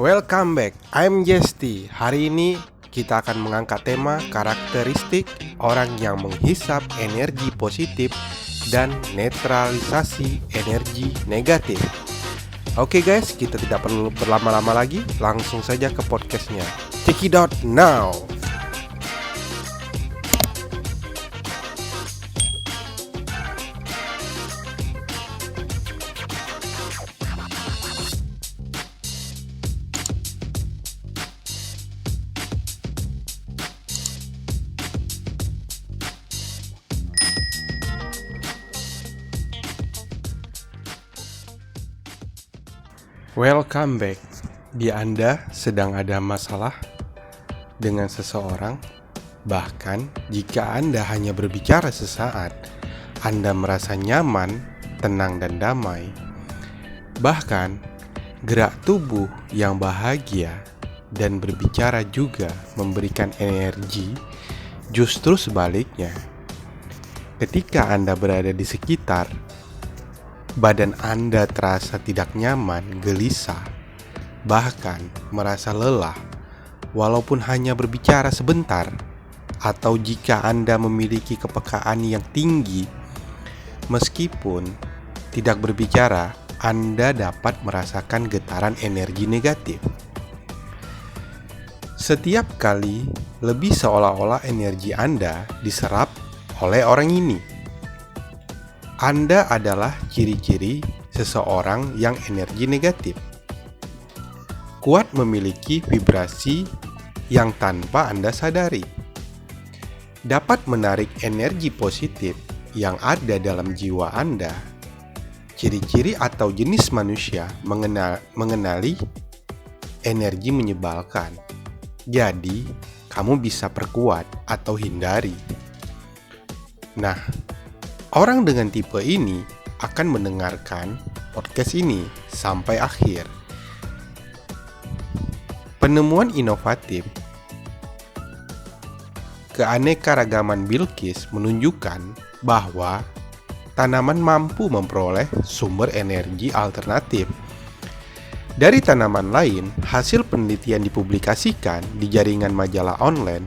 Welcome back, I'm Jesty. Hari ini kita akan mengangkat tema karakteristik orang yang menghisap energi positif dan netralisasi energi negatif. Oke guys, kita tidak perlu berlama-lama lagi, langsung saja ke podcastnya. Check it out now. Welcome back. Di Anda sedang ada masalah dengan seseorang, bahkan jika Anda hanya berbicara sesaat, Anda merasa nyaman, tenang dan damai. Bahkan gerak tubuh yang bahagia dan berbicara juga memberikan energi. Justru sebaliknya, ketika Anda berada di sekitar, badan Anda terasa tidak nyaman, gelisah, bahkan merasa lelah, walaupun hanya berbicara sebentar. Atau jika Anda memiliki kepekaan yang tinggi, meskipun tidak berbicara, Anda dapat merasakan getaran energi negatif. Setiap kali lebih seolah-olah energi Anda diserap oleh orang ini. Anda adalah ciri-ciri seseorang yang energi negatif. Kuat memiliki vibrasi yang tanpa Anda sadari. Dapat menarik energi positif yang ada dalam jiwa Anda. Ciri-ciri atau jenis manusia mengenali energi menyebalkan. Jadi, kamu bisa perkuat atau hindari. Nah, orang dengan tipe ini akan mendengarkan podcast ini sampai akhir. Penemuan inovatif keanekaragaman Bilqis menunjukkan bahwa tanaman mampu memperoleh sumber energi alternatif dari tanaman lain. Hasil penelitian dipublikasikan di jaringan majalah online.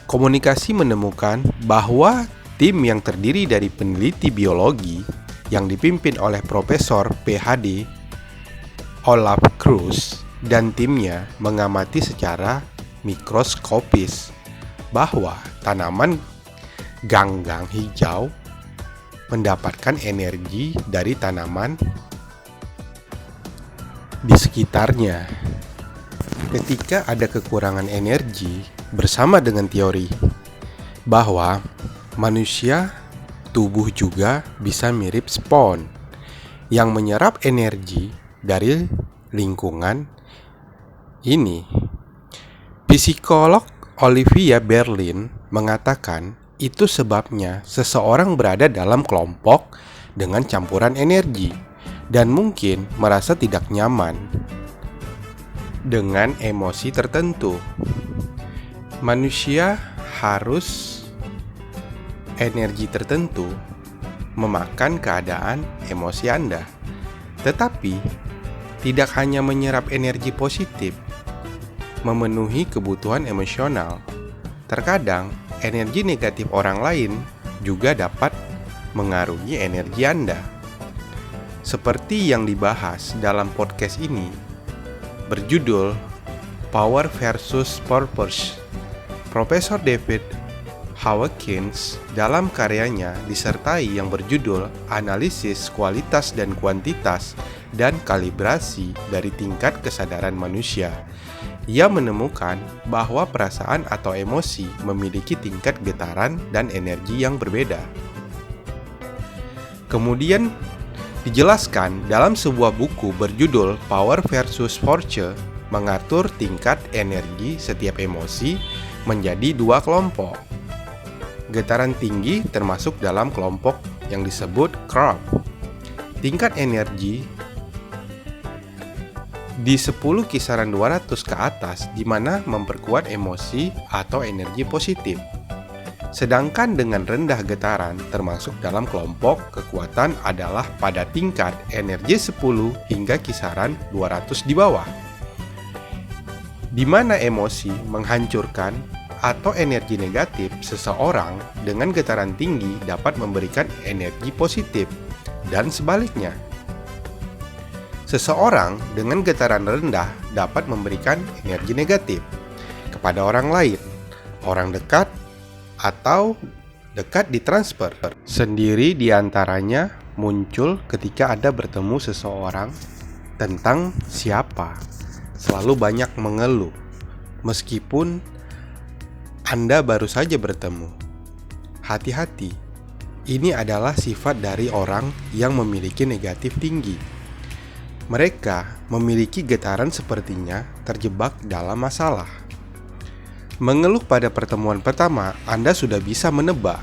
Komunikasi menemukan bahwa tim yang terdiri dari peneliti biologi yang dipimpin oleh Profesor Ph.D. Olaf Kruse dan timnya mengamati secara mikroskopis bahwa tanaman ganggang hijau mendapatkan energi dari tanaman di sekitarnya. Ketika ada kekurangan energi, bersama dengan teori bahwa manusia tubuh juga bisa mirip spons yang menyerap energi dari lingkungan ini. Psikolog Olivia Berlin mengatakan itu sebabnya seseorang berada dalam kelompok dengan campuran energi dan mungkin merasa tidak nyaman dengan emosi tertentu. Manusia harus energi tertentu memakan keadaan emosi Anda, tetapi tidak hanya menyerap energi positif, memenuhi kebutuhan emosional. Terkadang energi negatif orang lain juga dapat mengaruhi energi Anda. Seperti yang dibahas dalam podcast ini, berjudul Power versus Purpose. Profesor David Hawkins dalam karyanya disertai yang berjudul Analisis Kualitas dan Kuantitas dan Kalibrasi dari Tingkat Kesadaran Manusia. Ia menemukan bahwa perasaan atau emosi memiliki tingkat getaran dan energi yang berbeda. Kemudian dijelaskan dalam sebuah buku berjudul Power versus Force, mengatur tingkat energi setiap emosi menjadi dua kelompok. Getaran tinggi termasuk dalam kelompok yang disebut CROP. Tingkat energi di 10 kisaran 200 ke atas, di mana memperkuat emosi atau energi positif. Sedangkan dengan rendah getaran termasuk dalam kelompok kekuatan adalah pada tingkat energi 10 hingga kisaran 200 di bawah. Di mana emosi menghancurkan atau energi negatif seseorang dengan getaran tinggi dapat memberikan energi positif dan sebaliknya. Seseorang dengan getaran rendah dapat memberikan energi negatif kepada orang lain, orang dekat, atau dekat ditransfer. Sendiri diantaranya muncul ketika Anda bertemu seseorang tentang siapa. Selalu banyak mengeluh, meskipun Anda baru saja bertemu. Hati-hati, ini adalah sifat dari orang yang memiliki negatif tinggi. Mereka memiliki getaran sepertinya terjebak dalam masalah. Mengeluh pada pertemuan pertama, Anda sudah bisa menebak.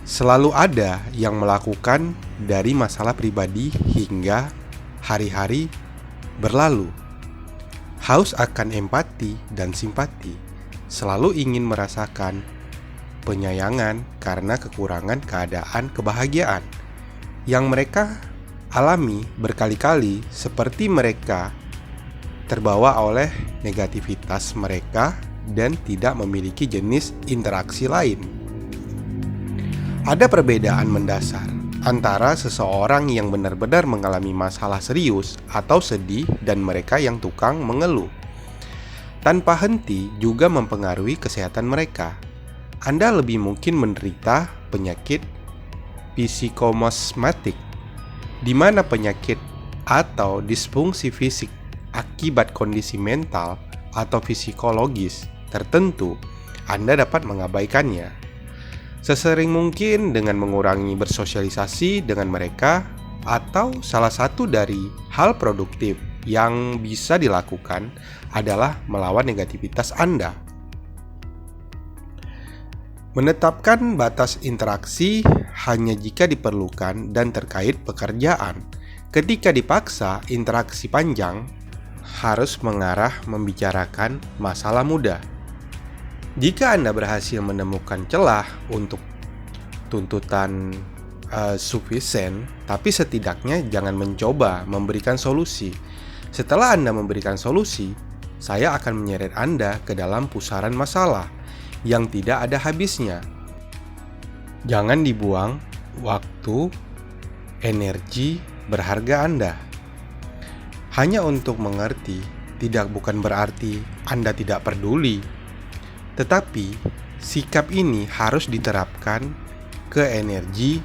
Selalu ada yang melakukan dari masalah pribadi hingga hari-hari berlalu. Haus akan empati dan simpati, selalu ingin merasakan penyayangan karena kekurangan keadaan kebahagiaan yang mereka alami berkali-kali, seperti mereka terbawa oleh negativitas mereka dan tidak memiliki jenis interaksi lain. Ada perbedaan mendasar antara seseorang yang benar-benar mengalami masalah serius atau sedih dan mereka yang tukang mengeluh. Tanpa henti juga mempengaruhi kesehatan mereka. Anda lebih mungkin menderita penyakit psikosomatik, di mana penyakit atau disfungsi fisik akibat kondisi mental atau psikologis tertentu, Anda dapat mengabaikannya. Sesering mungkin dengan mengurangi bersosialisasi dengan mereka, atau salah satu dari hal produktif yang bisa dilakukan adalah melawan negativitas Anda. Menetapkan batas interaksi hanya jika diperlukan dan terkait pekerjaan. Ketika dipaksa, interaksi panjang harus mengarah membicarakan masalah mudah. Jika Anda berhasil menemukan celah untuk tuntutan sufisien, tapi setidaknya jangan mencoba memberikan solusi. Setelah Anda memberikan solusi, saya akan menyeret Anda ke dalam pusaran masalah yang tidak ada habisnya. Jangan dibuang waktu, energi berharga Anda hanya untuk mengerti. Bukan berarti Anda tidak peduli, tetapi sikap ini harus diterapkan ke energi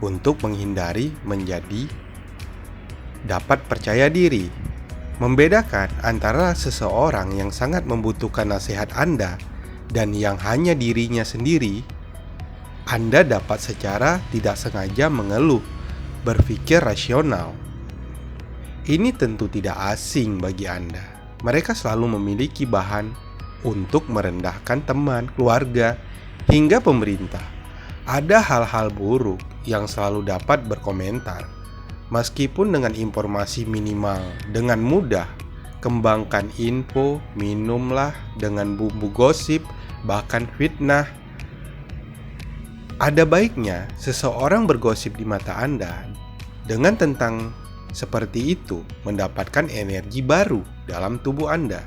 untuk menghindari menjadi dapat percaya diri. Membedakan antara seseorang yang sangat membutuhkan nasihat Anda dan yang hanya dirinya sendiri. Anda dapat secara tidak sengaja mengeluh, berpikir rasional. Ini tentu tidak asing bagi Anda. Mereka selalu memiliki bahan untuk merendahkan teman, keluarga, hingga pemerintah. Ada hal-hal buruk yang selalu dapat berkomentar. Meskipun dengan informasi minimal, dengan mudah, kembangkan info, minumlah dengan bumbu gosip, bahkan fitnah. Ada baiknya seseorang bergosip di mata Anda dengan tentang seperti itu mendapatkan energi baru dalam tubuh Anda.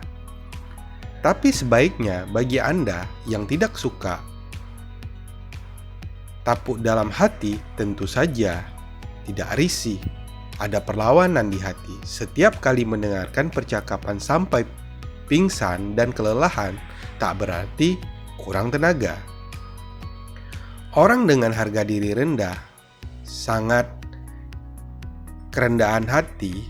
Tapi sebaiknya bagi Anda yang tidak suka tapuk dalam hati, tentu saja tidak risih. Ada perlawanan di hati setiap kali mendengarkan percakapan sampai pingsan dan kelelahan. Tak berarti kurang tenaga. Orang dengan harga diri rendah, sangat kerendahan hati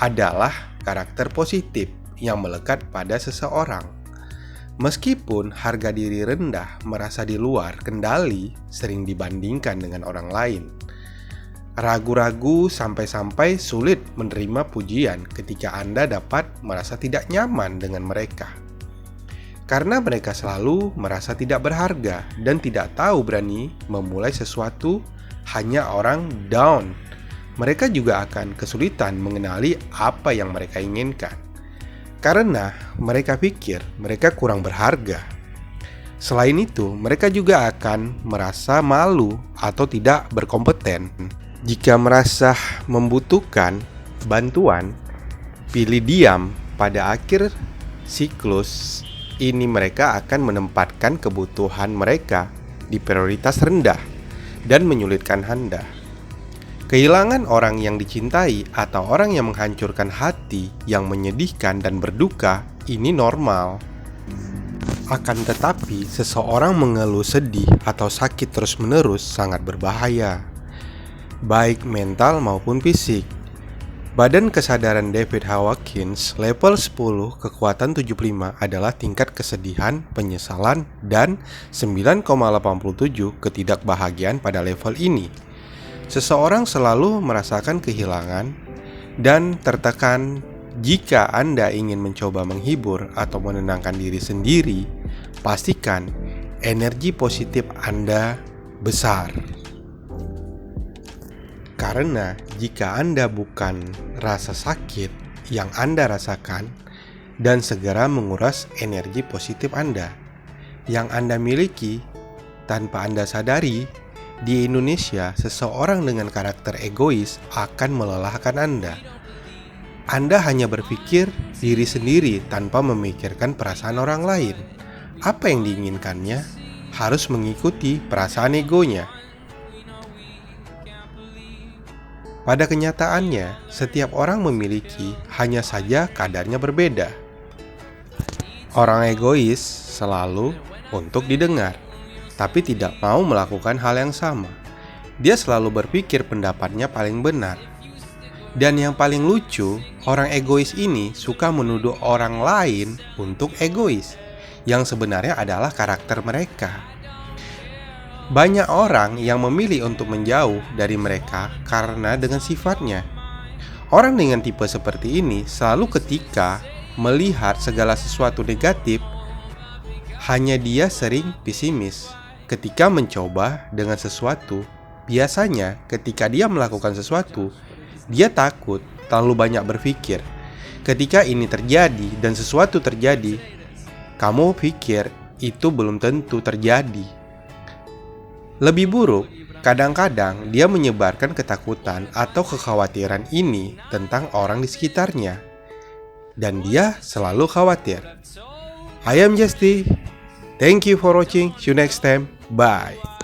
adalah karakter positif yang melekat pada seseorang. Meskipun harga diri rendah merasa di luar kendali, sering dibandingkan dengan orang lain. Ragu-ragu sampai-sampai sulit menerima pujian ketika Anda dapat merasa tidak nyaman dengan mereka. Karena mereka selalu merasa tidak berharga dan tidak tahu berani memulai sesuatu, hanya orang down. Mereka juga akan kesulitan mengenali apa yang mereka inginkan. Karena mereka pikir mereka kurang berharga. Selain itu, mereka juga akan merasa malu atau tidak berkompeten. Jika merasa membutuhkan bantuan, pilih diam. Pada akhir siklus ini mereka akan menempatkan kebutuhan mereka di prioritas rendah dan menyulitkan Anda. Kehilangan orang yang dicintai atau orang yang menghancurkan hati, yang menyedihkan dan berduka, ini normal. Akan tetapi, seseorang mengeluh sedih atau sakit terus-menerus sangat berbahaya, baik mental maupun fisik. Badan kesadaran David Hawkins level 10 kekuatan 75 adalah tingkat kesedihan, penyesalan, dan 9,87 ketidakbahagiaan pada level ini. Seseorang selalu merasakan kehilangan dan tertekan. Jika Anda ingin mencoba menghibur atau menenangkan diri sendiri, pastikan energi positif Anda besar. Karena jika Anda bukan rasa sakit yang Anda rasakan, dan segera menguras energi positif Anda yang Anda miliki tanpa Anda sadari. Di Indonesia, seseorang dengan karakter egois akan melelahkan Anda. Anda hanya berpikir diri sendiri tanpa memikirkan perasaan orang lain. Apa yang diinginkannya harus mengikuti perasaan egonya. Pada kenyataannya, setiap orang memiliki, hanya saja kadarnya berbeda. Orang egois selalu untuk didengar, tapi tidak mau melakukan hal yang sama. Dia selalu berpikir pendapatnya paling benar. Dan yang paling lucu, orang egois ini suka menuduh orang lain untuk egois, yang sebenarnya adalah karakter mereka. Banyak orang yang memilih untuk menjauh dari mereka karena dengan sifatnya. Orang dengan tipe seperti ini selalu ketika melihat segala sesuatu negatif, hanya dia sering pesimis. Ketika mencoba dengan sesuatu, biasanya ketika dia melakukan sesuatu, dia takut, terlalu banyak berpikir. Ketika ini terjadi dan sesuatu terjadi, kamu pikir itu belum tentu terjadi. Lebih buruk, kadang-kadang dia menyebarkan ketakutan atau kekhawatiran ini tentang orang di sekitarnya. Dan dia selalu khawatir. I am Justy. Thank you for watching. See you next time. Bye.